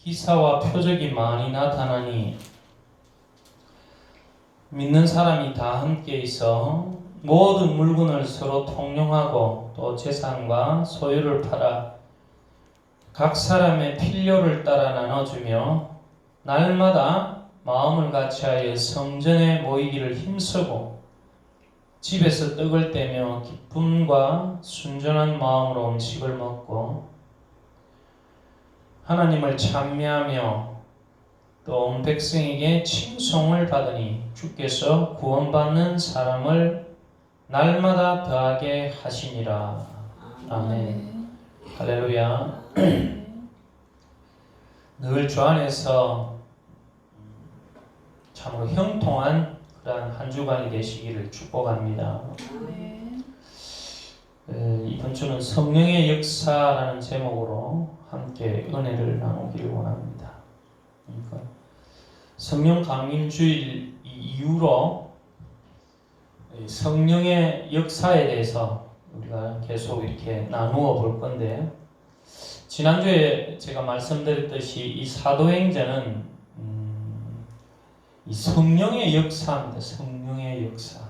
기사와 표적이 많이 나타나니 믿는 사람이 다 함께 있어 모든 물건을 서로 통용하고 또 재산과 소유를 팔아 각 사람의 필요를 따라 나눠주며 날마다 마음을 같이하여 성전에 모이기를 힘쓰고 집에서 떡을 떼며 기쁨과 순전한 마음으로 음식을 먹고 하나님을 찬미하며 또 온 백성에게 칭송을 받으니 주께서 구원받는 사람을 날마다 더하게 하시니라. 아멘. 할렐루야. 늘 주 안에서 참으로 형통한 그러한 한 주간이 되시기를 축복합니다. 이번 주는 성령의 역사라는 제목으로 함께 은혜를 나누기를 원합니다. 그러니까 성령 강림주일 이후로 성령의 역사에 대해서 우리가 계속 이렇게 나누어 볼 건데, 지난주에 제가 말씀드렸듯이 이 사도행전은 이 성령의 역사입니다. 성령의 역사.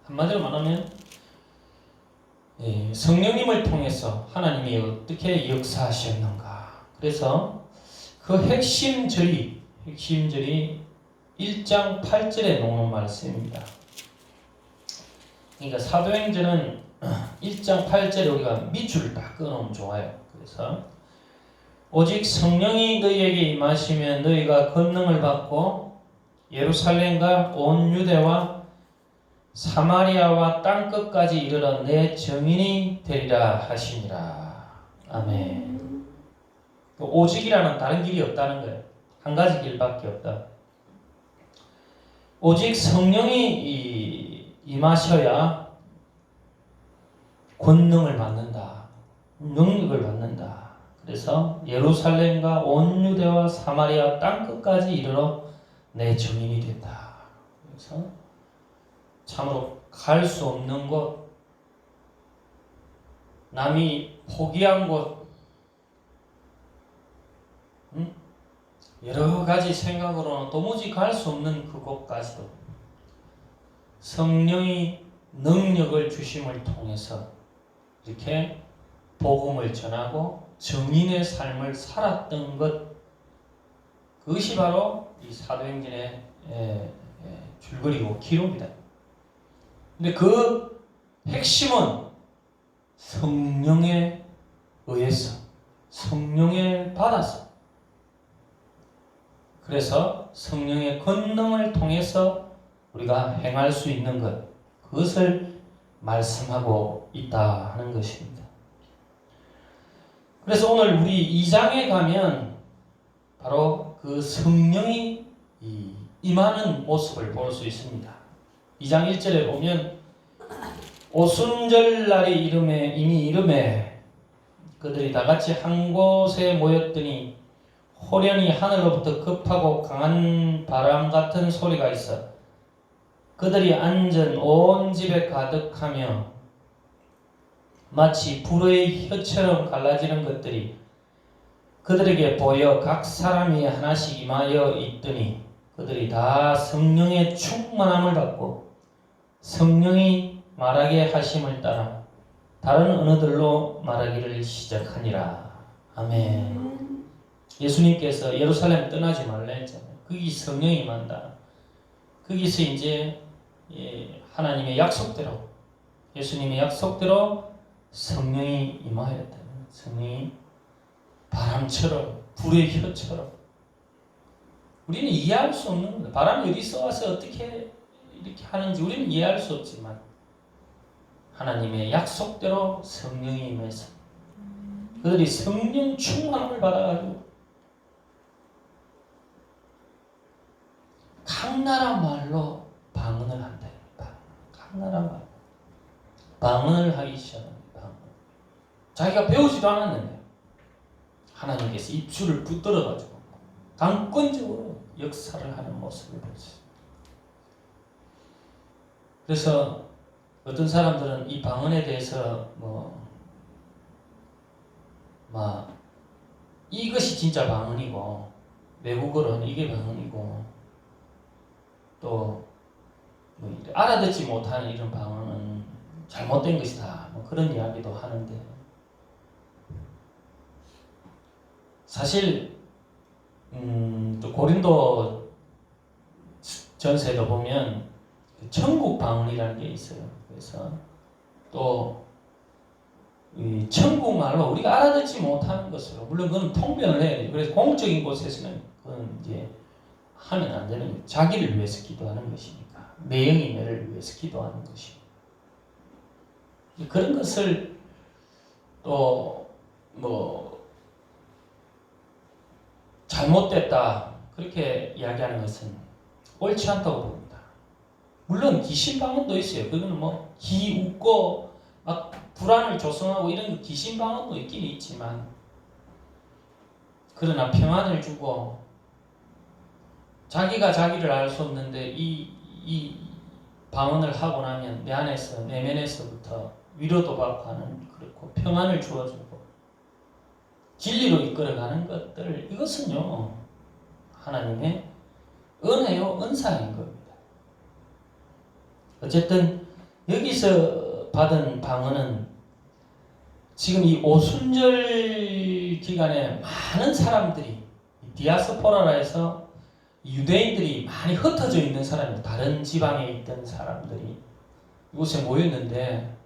한마디로 말하면 성령님을 통해서 하나님이 어떻게 역사하셨는가. 그래서 그 핵심절이 1장 8절에 나오는 말씀입니다. 그러니까 사도행전은 1장 8절에 우리가 밑줄을 딱 끊으면 좋아요. 그래서 오직 성령이 너희에게 임하시면 너희가 권능을 받고 예루살렘과 온 유대와 사마리아와 땅끝까지 이르러 내 증인이 되리라 하시니라. 아멘. 오직이라는 다른 길이 없다는 거예요. 한 가지 길밖에 없다. 오직 성령이 임하셔야 권능을 받는다. 능력을 받는다. 그래서 예루살렘과 온 유대와 사마리아 땅끝까지 이르러 내 증인이 된다. 그래서 참으로 갈 수 없는 곳, 남이 포기한 곳, 여러 가지 생각으로는 도무지 갈 수 없는 그곳까지도 성령의 능력을 주심을 통해서 이렇게 복음을 전하고 증인의 삶을 살았던 것, 그것이 바로 이 사도행전의 줄거리고 기록이다. 근데 그 핵심은 성령에 의해서, 성령을 받아서, 그래서 성령의 권능을 통해서 우리가 행할 수 있는 것, 그것을 말씀하고 있다 하는 것입니다. 그래서 오늘 우리 2장에 가면 바로 그 성령이 임하는 모습을 볼 수 있습니다. 2장 1절에 보면 오순절날이 이미 이름에 그들이 다 같이 한 곳에 모였더니 호련히 하늘로부터 급하고 강한 바람 같은 소리가 있어 그들이 앉은 온 집에 가득하며 마치 불의 혀처럼 갈라지는 것들이 그들에게 보여 각 사람이 하나씩 임하여 있더니 그들이 다 성령의 충만함을 받고 성령이 말하게 하심을 따라 다른 언어들로 말하기를 시작하니라. 아멘. 예수님께서 예루살렘 떠나지 말라 했잖아요. 거기 성령이 임한다. 거기서 이제 하나님의 약속대로, 예수님의 약속대로 성령이 임하였다. 성령이 바람처럼, 불의 혀처럼. 우리는 이해할 수 없는 거다. 바람이 어디서 와서 어떻게 이렇게 하는지 우리는 이해할 수 없지만 하나님의 약속대로 성령이 임해서 그들이 성령 충만함을 받아가지고 각 나라 말로 방언을 한다. 각 나라 말 방언을 하기 시작합니다. 방언. 자기가 배우지도 않았는데 하나님께서 입술을 붙들어가지고 강권적으로 역사를 하는 모습을 보죠. 그래서 어떤 사람들은 이 방언에 대해서 이것이 진짜 방언이고 외국어로는 이게 방언이고 또 뭐 알아듣지 못하는 이런 방언은 잘못된 것이다. 뭐 그런 이야기도 하는데 사실 또 고린도 전서에도 보면 천국 방언이라는 게 있어요. 그래서 또 이 천국 말로 우리가 알아듣지 못하는 것으로 물론 그건 통변을 해야 돼요. 그래서 공적인 곳에서는 그건 이제 하면 안 되는 거예요. 자기를 위해서 기도하는 것이니까 내 영혼을 위해서 기도하는 것이 그런 것을 또 뭐 잘못됐다 그렇게 이야기하는 것은 옳지 않다고 봅니다. 물론 귀신 방언도 있어요. 그거는 뭐 기웃고 막 불안을 조성하고 이런 귀신 방언도 있긴 있지만 그러나 평안을 주고 자기가 자기를 알 수 없는데 이 방언을 하고 나면 내 안에서 내면에서부터 위로도 받고 하는 그렇고 평안을 주어주고 진리로 이끌어가는 것들 이것은요 하나님의 은혜요 은사인 겁니다. 어쨌든 여기서 받은 방언은 지금 이 오순절 기간에 많은 사람들이 디아스포라라 해서 유대인들이 많이 흩어져 있는 사람이 다른 지방에 있던 사람들이 이곳에 모였는데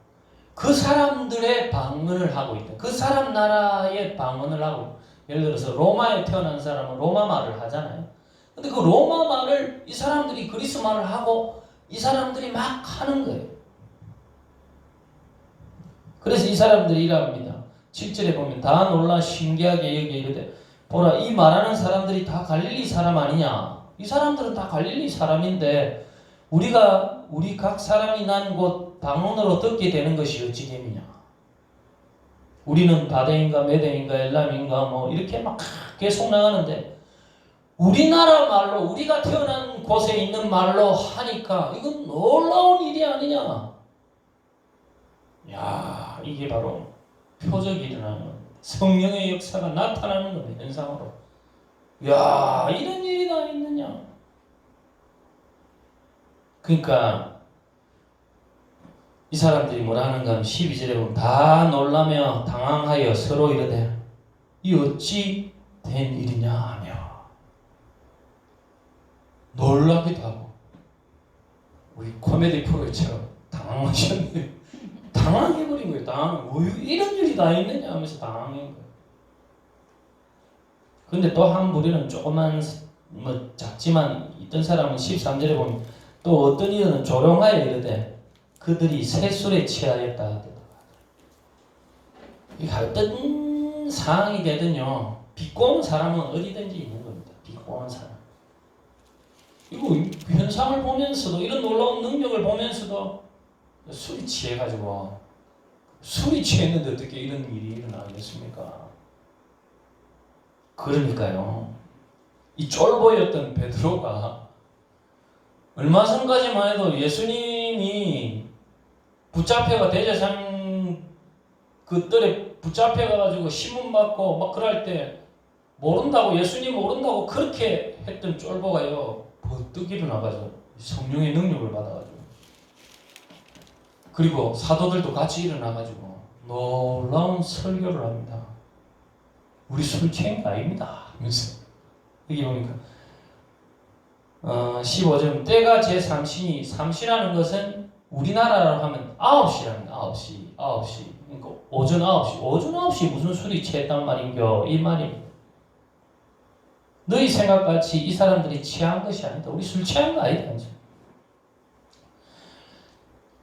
그 사람들의 방언을 하고 있다. 그 사람 나라의 방언을 하고 예를 들어서 로마에 태어난 사람은 로마 말을 하잖아요. 근데 그 로마 말을 이 사람들이 그리스 말을 하고 이 사람들이 막 하는 거예요. 그래서 이 사람들이 이랍니다. 7절에 보면 다 놀라 신기하게 여기에 이르되 보라 이 말하는 사람들이 다 갈릴리 사람 아니냐. 이 사람들은 다 갈릴리 사람인데 우리 각 사람이 난 곳 방언으로 듣게 되는 것이 어찌 됨이냐. 우리는 바데인가 메데인가 엘람인가 뭐 이렇게 막 계속 나가는데 우리나라 말로 우리가 태어난 곳에 있는 말로 하니까 이건 놀라운 일이 아니냐. 야 이게 바로 표적이 일어나는 성령의 역사가 나타나는 겁니다. 현상으로. 야 이런 일이 다 있느냐. 그러니까 이 사람들이 뭐라 하는가 하면 12절에 보면 다 놀라며 당황하여 서로 이르되 이 어찌 된 일이냐 하며 놀라기도 하고 우리 코미디 프로처럼 당황하셨네요. 당황해버린 거예요. 이런 일이 다 있느냐 하면서 당황한 거예요. 근데 또 한 무리는 조그만 뭐 작지만 있던 사람은 13절에 보면 또 어떤 이들은 조롱하여 이르되 그들이 새술에 취하였다. 어떤 상황이 되든요 비꼬는 사람은 어디든지 있는 겁니다. 비꼬는 사람. 이거 현상을 보면서도 이런 놀라운 능력을 보면서도 술이 취해가지고 술이 취했는데 어떻게 이런 일이 일어나겠습니까? 그러니까요 이 쫄보였던 베드로가 얼마 전까지만 해도 예수님이 붙잡혀가 대제사장 그 뜰에 붙잡혀가지고 신문받고 막 그럴 때 모른다고 예수님 모른다고 그렇게 했던 쫄보가요 버뜩 일어나가지고 성령의 능력을 받아가지고 그리고 사도들도 같이 일어나가지고 놀라운 설교를 합니다. 우리 술 취한 게 아닙니다 하면서 여기 보니까 15절 때가 제3시니 삼시라는 것은 우리나라로 하면 9시라는 9시 그러니까 오전 9시 무슨 술이 취했단 말인겨 이 말입니다. 너희 생각같이 이 사람들이 취한 것이 아니다. 우리 술 취한 거 아니다.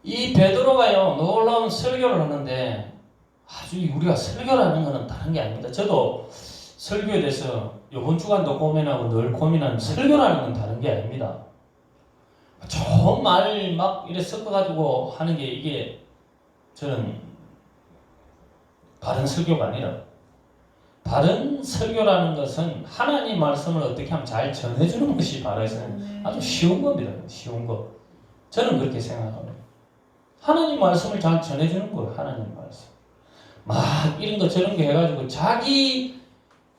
이 베드로가요 놀라운 설교를 하는데 아주 우리가 설교라는 것은 다른 게 아닙니다. 저도 설교에 대해서 이번 주간도 고민하고 늘 고민하는 설교라는 건 다른 게 아닙니다. 좋은 말 막 이래 섞어가지고 하는 게 이게 저는 바른 설교가 아니라 바른 설교라는 것은 하나님 말씀을 어떻게 하면 잘 전해주는 것이 바로 아주 쉬운 겁니다. 쉬운 거. 저는 그렇게 생각합니다. 하나님 말씀을 잘 전해주는 거예요. 하나님 말씀. 막 이런 거 저런 거 해가지고 자기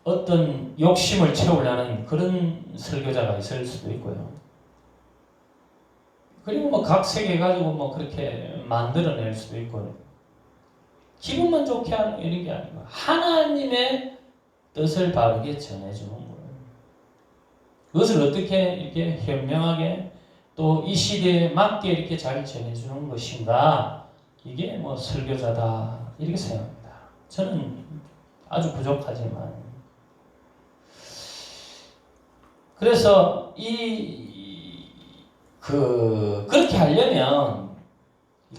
어떤 욕심을 채우려는 그런 설교자가 있을 수도 있고요. 그리고 뭐 각색해 가지고 뭐 그렇게 만들어낼 수도 있고요. 기분만 좋게 하는 이런 게 아니고 하나님의 뜻을 바르게 전해주는 거예요. 그것을 어떻게 이렇게 현명하게 또 이 시대에 맞게 이렇게 잘 전해주는 것인가? 이게 뭐 설교자다 이렇게 생각합니다. 저는 아주 부족하지만 그래서 그렇게 하려면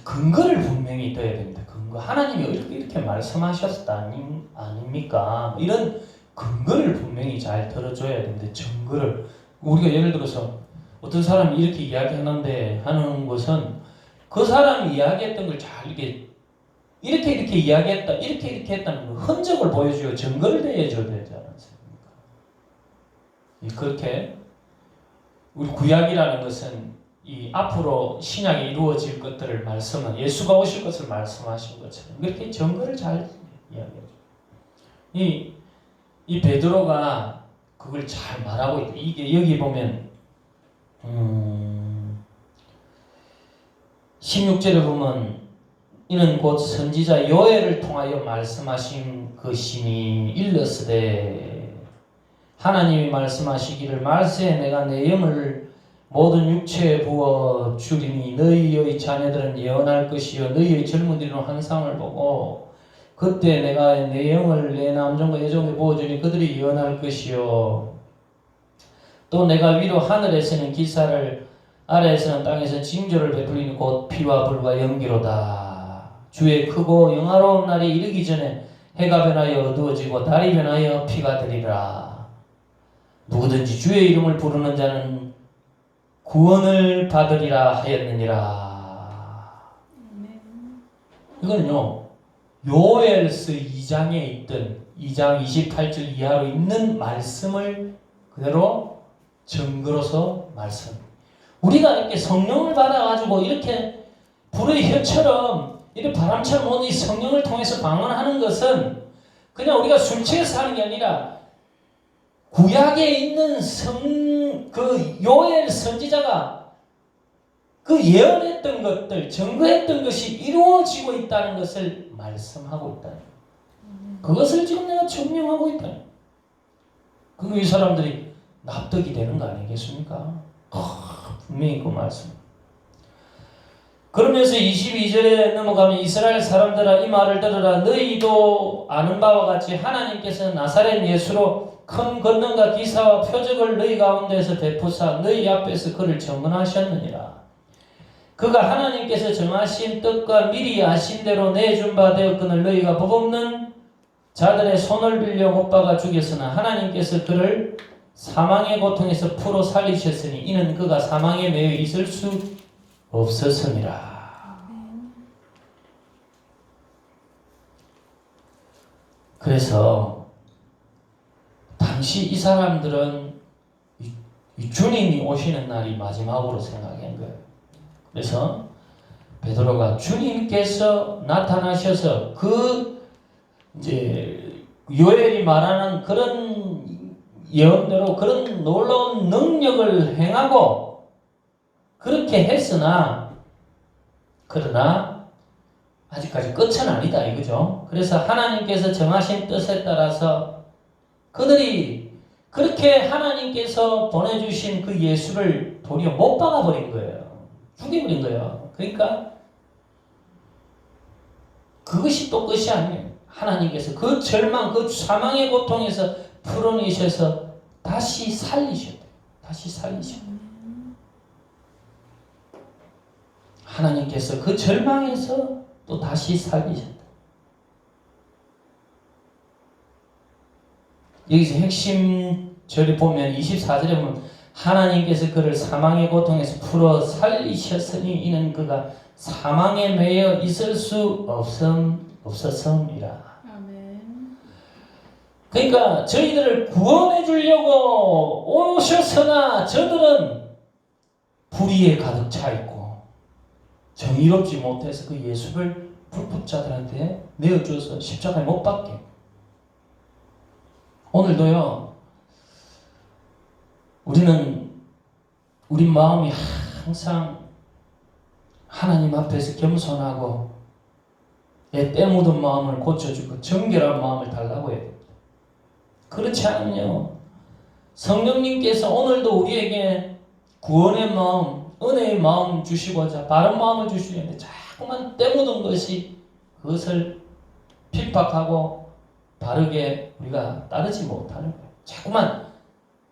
근거를 분명히 둬야 됩니다. 근거. 하나님이 이렇게 말씀하셨다 아닙니까? 이런 근거를 분명히 잘 들어줘야 되는데 증거를 우리가 예를 들어서 어떤 사람이 이렇게 이야기하는데 하는 것은 그 사람이 이야기했던 걸 잘 이렇게 이야기했다 이렇게 했다는 흔적을 보여줘요. 증거를 대줘야 되지 않습니까? 그렇게 우리 구약이라는 것은 이 앞으로 신약에 이루어질 것들을 말씀은 예수가 오실 것을 말씀하신 것처럼 그렇게 증거를 잘 이야기해줘요. 이 베드로가 그걸 잘 말하고 있다. 이게 여기 보면 16절에 보면 이는 곧 선지자 요엘을 통하여 말씀하신 것이니 일렀으되 하나님이 말씀하시기를 말세에 내가 내 영을 모든 육체에 부어 주리니 너희의 자녀들은 예언할 것이요 너희의 젊은이들은 환상을 보고 그때 내가 내 영을 내 남종과 여종에 부어주니 그들이 예언할 것이요 또 내가 위로 하늘에서는 기사를 아래에서는 땅에서 징조를 베풀리니 곧 피와 불과 연기로다. 주의 크고 영화로운 날이 이르기 전에 해가 변하여 어두워지고 달이 변하여 피가 되리라. 누구든지 주의 이름을 부르는 자는 구원을 받으리라 하였느니라. 이거는요 요엘서 2장에 있던 2장 28절 이하로 있는 말씀을 그대로 증거로서 말씀. 우리가 이렇게 성령을 받아가지고 이렇게 불의 혀처럼 이렇게 바람처럼 오는 이 성령을 통해서 방언하는 것은 그냥 우리가 술 취해서 하는 게 아니라 구약에 있는 그 요엘 선지자가 그 예언했던 것들, 증거했던 것이 이루어지고 있다는 것을 말씀하고 있다. 그것을 지금 내가 증명하고 있다. 그리고 이 사람들이 납득이 되는 거 아니겠습니까? 분명히 그 말씀. 그러면서 22절에 넘어가면 이스라엘 사람들아 이 말을 들으라. 너희도 아는 바와 같이 하나님께서 나사렛 예수로 큰 권능과 기사와 표적을 너희 가운데서 베푸사 너희 앞에서 그를 증언하셨느니라. 그가 하나님께서 정하신 뜻과 미리 아신 대로 내준 바 되었거늘 너희가 법 없는 자들의 손을 빌려 못 박아 죽였으나 하나님께서 그를 사망의 고통에서 풀어 살리셨으니 이는 그가 사망에 매여 있을 수 없었음이라. 그래서 당시 이 사람들은 이 주님이 오시는 날이 마지막으로 생각한 거예요. 그래서 베드로가 주님께서 나타나셔서 그 이제 요엘이 말하는 그런 예언대로 그런 놀라운 능력을 행하고 그렇게 했으나 그러나 아직까지 끝은 아니다 이거죠. 그래서 하나님께서 정하신 뜻에 따라서 그들이 그렇게 하나님께서 보내주신 그 예수를 도리어 못 박아버린 거예요. 죽여버린 거예요. 그러니까 그것이 또 끝이 아니에요. 하나님께서 그 절망, 그 사망의 고통에서 풀어내셔서 다시 살리셨대요. 다시 살리셨대요. 하나님께서 그 절망에서 또 다시 살리셨다. 여기서 핵심 절을 보면 24절에 보면 하나님께서 그를 사망의 고통에서 풀어 살리셨으니 이는 그가 사망에 매여 있을 수 없었음이라. 그러니까 저희들을 구원해 주려고 오셨으나 저들은 불의에 가득 차 있고 정의롭지 못해서 그 예수를 불법자들한테 내어줘서 십자가에 못 박게. 오늘도요, 우리는 우리 마음이 항상 하나님 앞에서 겸손하고 때 묻은 마음을 고쳐주고 정결한 마음을 달라고 해요. 그렇지 않으면요, 성령님께서 오늘도 우리에게 구원의 마음, 은혜의 마음 주시고자 바른 마음을 주시는데 자꾸만 때 묻은 것이 그것을 핍박하고 바르게 우리가 따르지 못하는 거예요. 자꾸만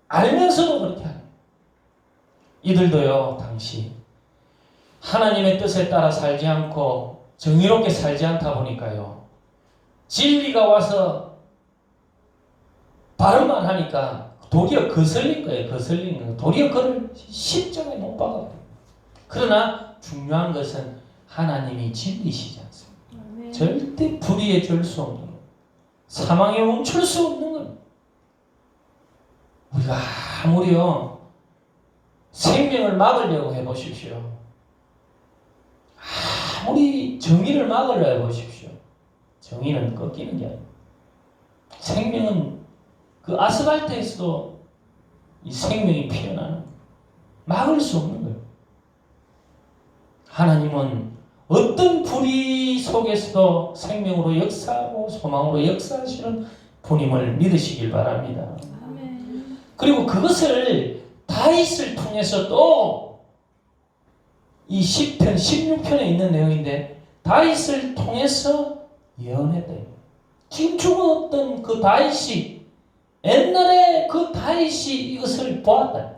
알면서도 그렇게 하는 거예요. 이들도요, 당시 하나님의 뜻에 따라 살지 않고 정의롭게 살지 않다 보니까요, 진리가 와서 바른 말 하니까 도리어 거슬린 거예요. 거슬린 거예요. 도리어 그를 십자가에 못 박아요. 그러나 중요한 것은 하나님이 진리시지 않습니다. 절대 불의에 줄 수 없는 것, 사망에 멈출 수 없는 것. 우리가 아무리요 생명을 막으려고 해보십시오. 아무리 정의를 막으려 해보십시오. 정의는 꺾이는 게 아니에요. 생명은 그 아스팔트에서도 이 생명이 피어나는, 막을 수 없는 거예요. 하나님은 어떤 불의 속에서도 생명으로 역사하고 소망으로 역사하시는 분임을 믿으시길 바랍니다. 아멘. 그리고 그것을 다윗을 통해서 또 이 10편, 16편에 있는 내용인데 다윗을 통해서 예언했다. 지금 죽었던 그 다윗이 옛날에 그 다윗이 이것을 보았다.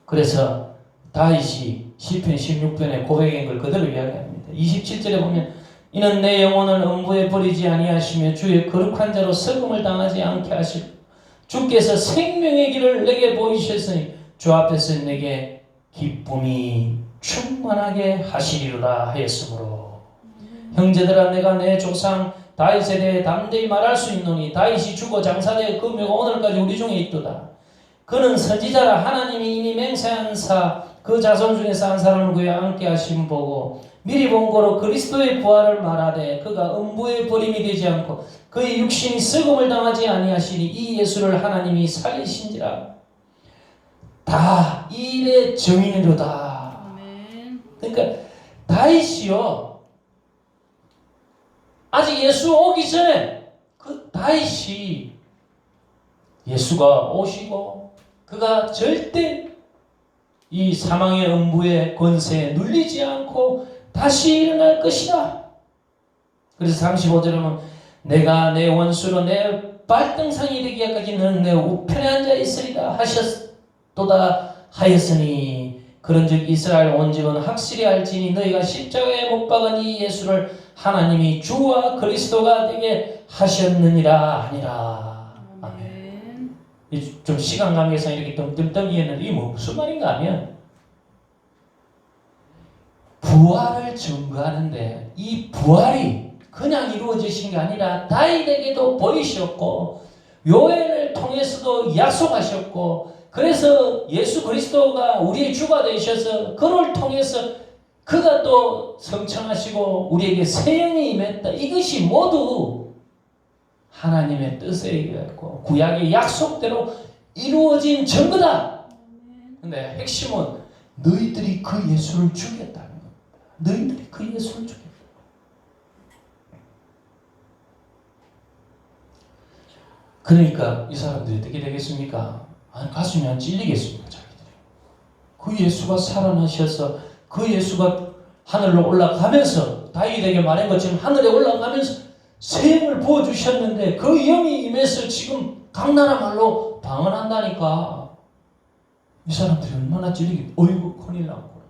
그래서 다윗이 시편 16편에 고백한 걸 그대로 이야기합니다. 27절에 보면 이는 내 영혼을 음부에 버리지 아니하시며 주의 거룩한 자로 썩음을 당하지 않게 하시고 주께서 생명의 길을 내게 보이셨으니 주 앞에서 내게 기쁨이 충만하게 하시리로다 하였으므로 형제들아 내가 내 조상 다윗에 대해 담대히 말할 수 있노니 다윗이 죽어 장사되어 그 묘가 오늘까지 우리 중에 있도다. 그는 선지자라 하나님이 이미 맹세한 사 그 자손 중에서 한 사람을 구해 함께 하심 보고 미리 본 거로 그리스도의 부활을 말하되 그가 음부의 버림이 되지 않고 그의 육신이 썩음을 당하지 아니하시니 이 예수를 하나님이 살리신지라. 다 일의 정인이로다. 아멘. 그러니까 다윗이요 아직 예수 오기 전에 그 다윗이 예수가 오시고 그가 절대 이 사망의 음부의 권세에 눌리지 않고 다시 일어날 것이다. 그래서 35절에 보면 내가 내 원수로 내 발등상이 되기까지 너는 내 우편에 앉아 있으리라 하셨도다 하였으니 그런즉 이스라엘 온 집은 확실히 알지니 너희가 십자가에 못 박은 이 예수를 하나님이 주와 그리스도가 되게 하셨느니라 하니라. 아멘. 좀 시간 관계상 이렇게 뜸뜸이했는데 이게 무슨 말인가 하면 부활을 증거하는데 이 부활이 그냥 이루어지신 게 아니라 다윗에게도 보이셨고 요엘을 통해서도 약속하셨고 그래서 예수 그리스도가 우리의 주가 되셔서 그를 통해서 그가 또 성천하시고 우리에게 새 영이 임했다. 이것이 모두 하나님의 뜻에 의했고 구약의 약속대로 이루어진 증거다. 근데 핵심은 너희들이 그 예수를 죽였다는 겁니다. 너희들이 그 예수를 죽였다. 그러니까 이 사람들이 어떻게 되겠습니까? 아니, 가슴이 안 찔리겠습니까? 자기들이. 그 예수가 살아나셔서 그 예수가 하늘로 올라가면서 다윗에게 말한 것처럼 하늘에 올라가면서 새 영을 부어주셨는데 그 영이 임해서 지금 각 나라 말로 방언한다니까. 이 사람들이 얼마나 찔리겠 어이구 큰일 났구나.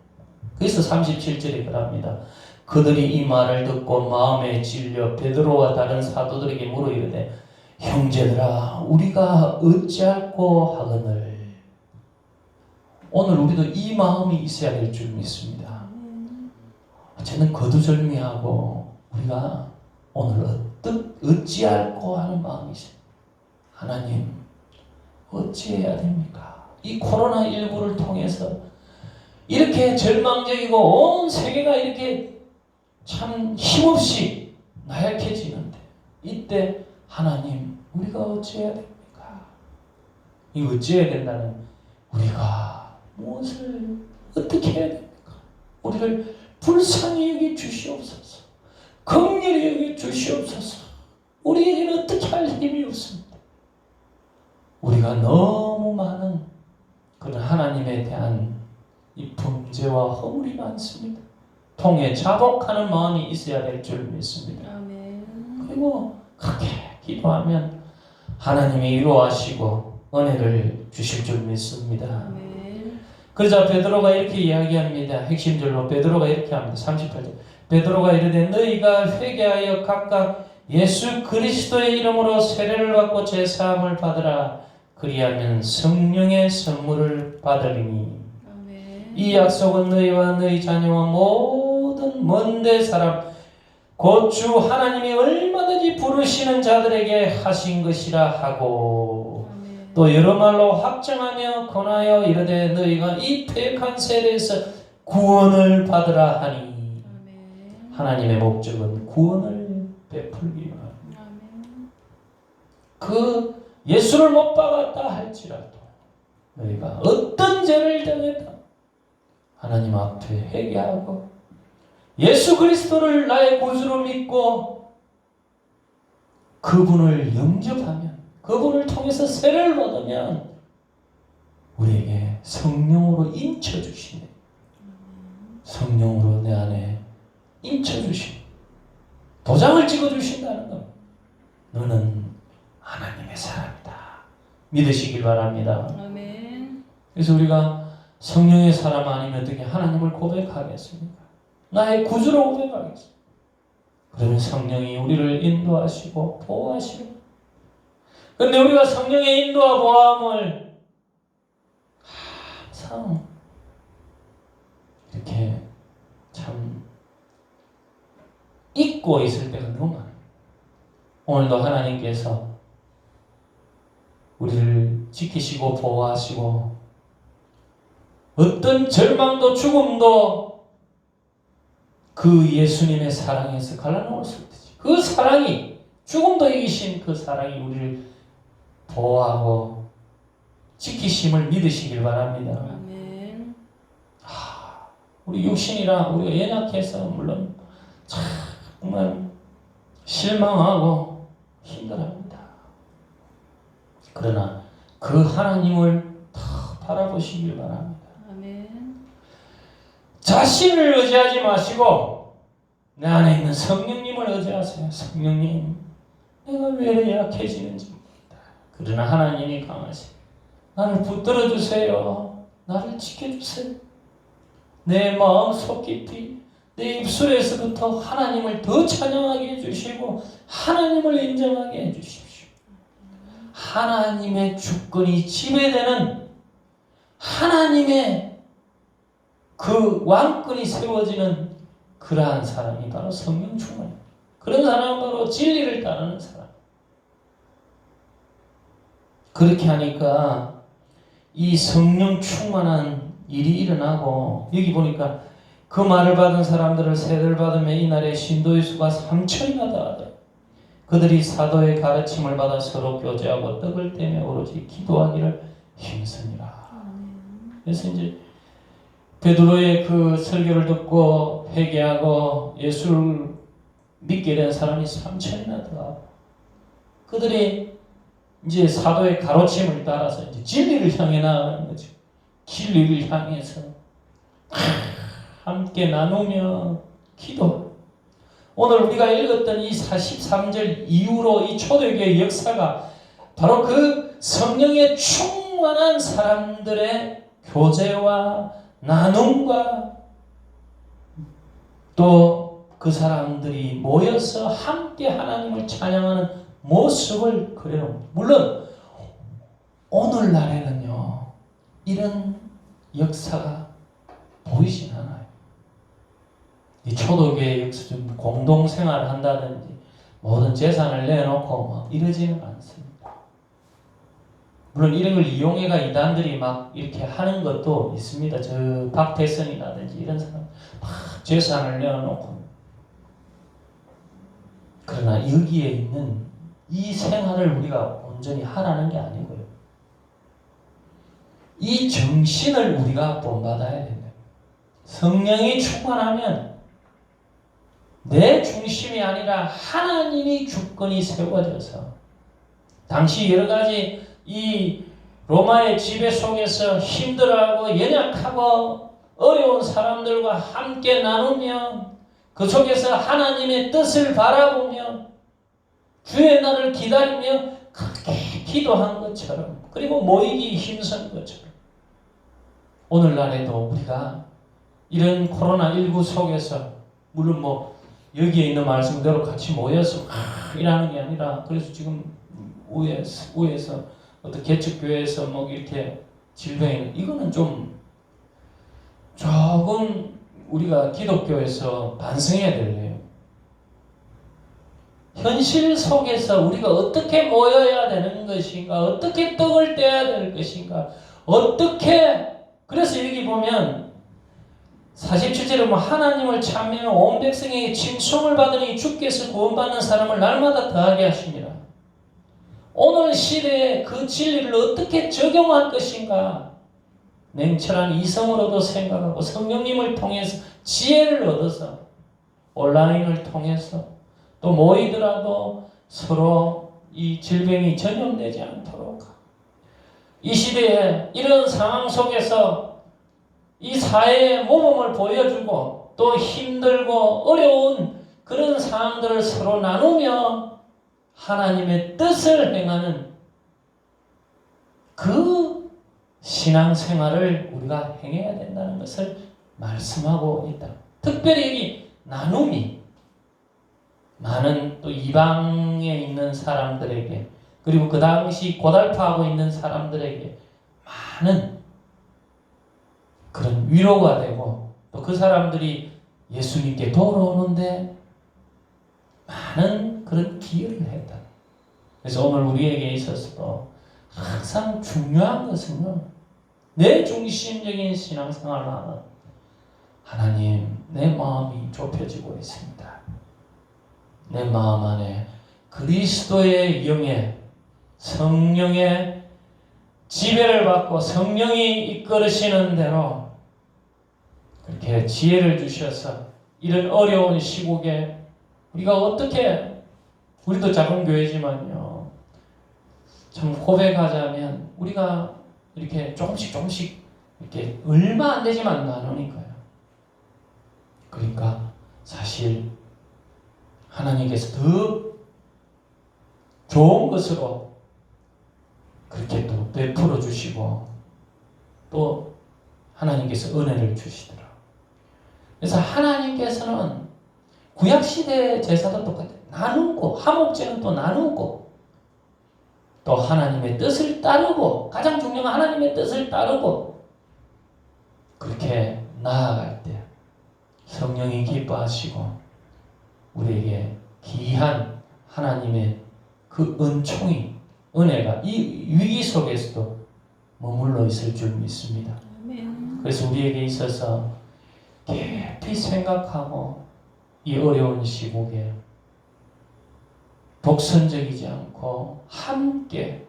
그래서 37절에 그럽니다. 그들이 이 말을 듣고 마음에 찔려 베드로와 다른 사도들에게 물어 이르되 형제들아 우리가 어찌할꼬 하거늘. 오늘 우리도 이 마음이 있어야 될 줄 믿습니다. 저는 거두절미하고 우리가 오늘 어찌할꼬 하는 마음이 있어요. 하나님 어찌해야 됩니까? 이 코로나19를 통해서 이렇게 절망적이고 온 세계가 이렇게 참 힘없이 나약해지는데 이때 하나님 우리가 어찌해야 됩니까? 이 어찌해야 된다는 우리가 무엇을 어떻게 해야 됩니까? 우리를 불쌍히 여기 주시옵소서. 긍휼히 여기 주시옵소서. 우리에게는 어떻게 할 힘이 없습니다. 우리가 너무 많은 그런 하나님에 대한 이 범죄와 허물이 많습니다. 통해 자복하는 마음이 있어야 될 줄 믿습니다. 아멘. 그리고 그렇게 기도하면 하나님이 위로하시고 은혜를 주실 줄 믿습니다. 아멘. 그러자 베드로가 이렇게 이야기합니다. 핵심절로 베드로가 이렇게 합니다. 38절. 베드로가 이르되 너희가 회개하여 각각 예수 그리스도의 이름으로 세례를 받고 제사함을 받으라. 그리하면 성령의 선물을 받으리니 아멘. 이 약속은 너희와 너희 자녀와 모든 먼데 사람 곧 주 하나님이 얼마든지 부르시는 자들에게 하신 것이라 하고 아멘. 또 여러 말로 확정하며 권하여 이르되 너희가 이 패역한 세례에서 구원을 받으라 하니 아멘. 하나님의 목적은 구원을 베풀기 바랍니다. 아멘. 그 예수를 못 박았다 할지라도 너희가 어떤 죄를 당했다 하나님 앞에 회개하고 예수 그리스도를 나의 구주로 믿고 그분을 영접하면 그분을 통해서 세례를 받으면 우리에게 성령으로 인쳐주시네. 성령으로 내 안에 인쳐주시네. 도장을 찍어주신다는 것. 너는 하나님의 사람이다. 믿으시길 바랍니다. 아멘. 그래서 우리가 성령의 사람 아니면 어떻게 하나님을 고백하겠습니까? 나의 구주로 고백하겠습니다. 그러면 성령이 우리를 인도하시고 보호하시고 그런데 우리가 성령의 인도와 보호함을 항상 이렇게 참 잊고 있을 때가 너무 많아요. 오늘도 하나님께서 우리를 지키시고 보호하시고 어떤 절망도 죽음도 그 예수님의 사랑에서 갈라놓을 수 있듯이 그 사랑이 죽음도 이기신 그 사랑이 우리를 보호하고 지키심을 믿으시길 바랍니다. 아멘. 우리 육신이라 우리가 연약해서 물론 정말 실망하고 힘들어합니다. 그러나 그 하나님을 더 바라보시길 바랍니다. 아멘. 자신을 의지하지 마시고 내 안에 있는 성령님을 의지하세요. 성령님, 내가 왜 이렇게 약해지는지 모릅니다. 그러나 하나님이 강하시. 나를 붙들어 주세요. 나를 지켜주세요. 내 마음 속 깊이 내 입술에서부터 하나님을 더 찬양하게 해주시고 하나님을 인정하게 해주십시오. 하나님의 주권이 지배되는 하나님의 그 왕권이 세워지는 그러한 사람이 바로 성령 충만입니다. 그런 사람은 바로 진리를 따르는 사람. 그렇게 하니까 이 성령 충만한 일이 일어나고 여기 보니까 그 말을 받은 사람들을 세례를 받으며 이날에 신도의 수가 3,000이나 다하더라. 그들이 사도의 가르침을 받아 서로 교제하고 떡을 떼며 오로지 기도하기를 힘쓰니라. 그래서 이제 베드로의 그 설교를 듣고 회개하고 예수를 믿게 된 사람이 3,000이나 더. 그들이 이제 사도의 가르침을 따라서 이제 진리를 향해 나아가는 거죠. 진리를 향해서 함께 나누며 기도. 오늘 우리가 읽었던 이 43절 이후로 이 초대교회의 역사가 바로 그 성령의 충만한 사람들의 교제와 나눔과 또 그 사람들이 모여서 함께 하나님을 찬양하는 모습을 그려놓습니다. 물론 오늘날에는요 이런 역사가 보이진 않아요. 이 초도교회 역사 좀 공동생활을 한다든지 모든 재산을 내놓고 막 이러지는 않습니다. 물론 이런 걸 이용해가 이단들이 막 이렇게 하는 것도 있습니다. 저 박태선이라든지 이런 사람 막 재산을 내어놓고. 그러나 여기에 있는 이 생활을 우리가 온전히 하라는 게 아니고요. 이 정신을 우리가 본받아야 된다. 성령이 충만하면 내 중심이 아니라 하나님이 주권이 세워져서 당시 여러 가지 이 로마의 지배 속에서 힘들어하고 연약하고 어려운 사람들과 함께 나누며 그 속에서 하나님의 뜻을 바라보며 주의 날을 기다리며 크게 기도한 것처럼 그리고 모이기 힘쓴 것처럼 오늘날에도 우리가 이런 코로나19 속에서 물론 뭐 여기에 있는 말씀대로 같이 모여서 일하는 게 아니라 그래서 지금 우에서 어떤 개척교회에서 뭐 이렇게 질병이 이거는 좀 조금 우리가 기독교에서 반성해야 될 일이에요. 현실 속에서 우리가 어떻게 모여야 되는 것인가, 어떻게 떡을 떼야 될 것인가, 어떻게 그래서 여기 보면 47절에 뭐 하나님을 찬미하며 온 백성에게 칭송을 받으니 주께서 구원받는 사람을 날마다 더하게 하십니다. 오늘 시대에 그 진리를 어떻게 적용할 것인가 냉철한 이성으로도 생각하고 성령님을 통해서 지혜를 얻어서 온라인을 통해서 또 모이더라도 서로 이 질병이 전염되지 않도록 이 시대에 이런 상황 속에서 이 사회의 모범을 보여주고 또 힘들고 어려운 그런 상황들을 서로 나누며 하나님의 뜻을 행하는 그 신앙생활을 우리가 행해야 된다는 것을 말씀하고 있다. 특별히 여기 나눔이 많은 또 이방에 있는 사람들에게 그리고 그 당시 고달파하고 있는 사람들에게 많은 그런 위로가 되고 또 그 사람들이 예수님께 돌아오는데 많은 그런 기여를 했다. 그래서 오늘 우리에게 있어서도 항상 중요한 것은요. 내 중심적인 신앙생활을 하는 하나님 내 마음이 좁혀지고 있습니다. 내 마음 안에 그리스도의 영에 성령의 지배를 받고 성령이 이끌으시는 대로 그렇게 지혜를 주셔서 이런 어려운 시국에 우리가 어떻게 우리도 작은 교회지만요 참 고백하자면 우리가 이렇게 조금씩 이렇게 얼마 안 되지만 나누니까요. 그러니까 사실 하나님께서 더 좋은 것으로 그렇게 또 베풀어 주시고 또 하나님께서 은혜를 주시더라. 그래서 하나님께서는 구약시대 제사도 똑같아요. 나누고 화목제는 또 나누고 또 하나님의 뜻을 따르고 가장 중요한 하나님의 뜻을 따르고 그렇게 나아갈 때 성령이 기뻐하시고 우리에게 귀한 하나님의 그 은총이 은혜가 이 위기 속에서도 머물러 있을 줄 믿습니다. 그래서 우리에게 있어서 깊이 생각하고 이 어려운 시국에 독선적이지 않고 함께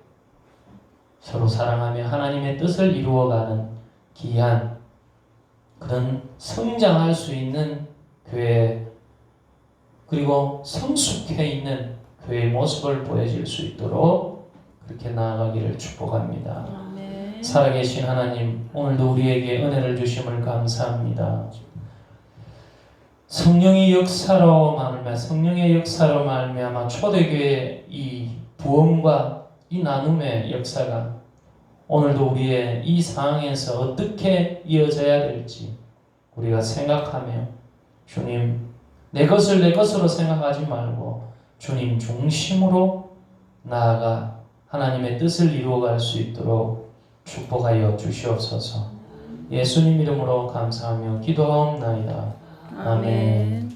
서로 사랑하며 하나님의 뜻을 이루어가는 귀한 그런 성장할 수 있는 교회 그리고 성숙해 있는 교회의 모습을 보여줄 수 있도록 그렇게 나아가기를 축복합니다. 아멘. 살아계신 하나님 오늘도 우리에게 은혜를 주심을 감사합니다. 성령의 역사로 말미암아 초대교회의 이 부흥과 이 나눔의 역사가 오늘도 우리의 이 상황에서 어떻게 이어져야 될지 우리가 생각하며 주님 내 것을 내 것으로 생각하지 말고 주님 중심으로 나아가 하나님의 뜻을 이루어갈 수 있도록 축복하여 주시옵소서. 예수님 이름으로 감사하며 기도하옵나이다. 아멘.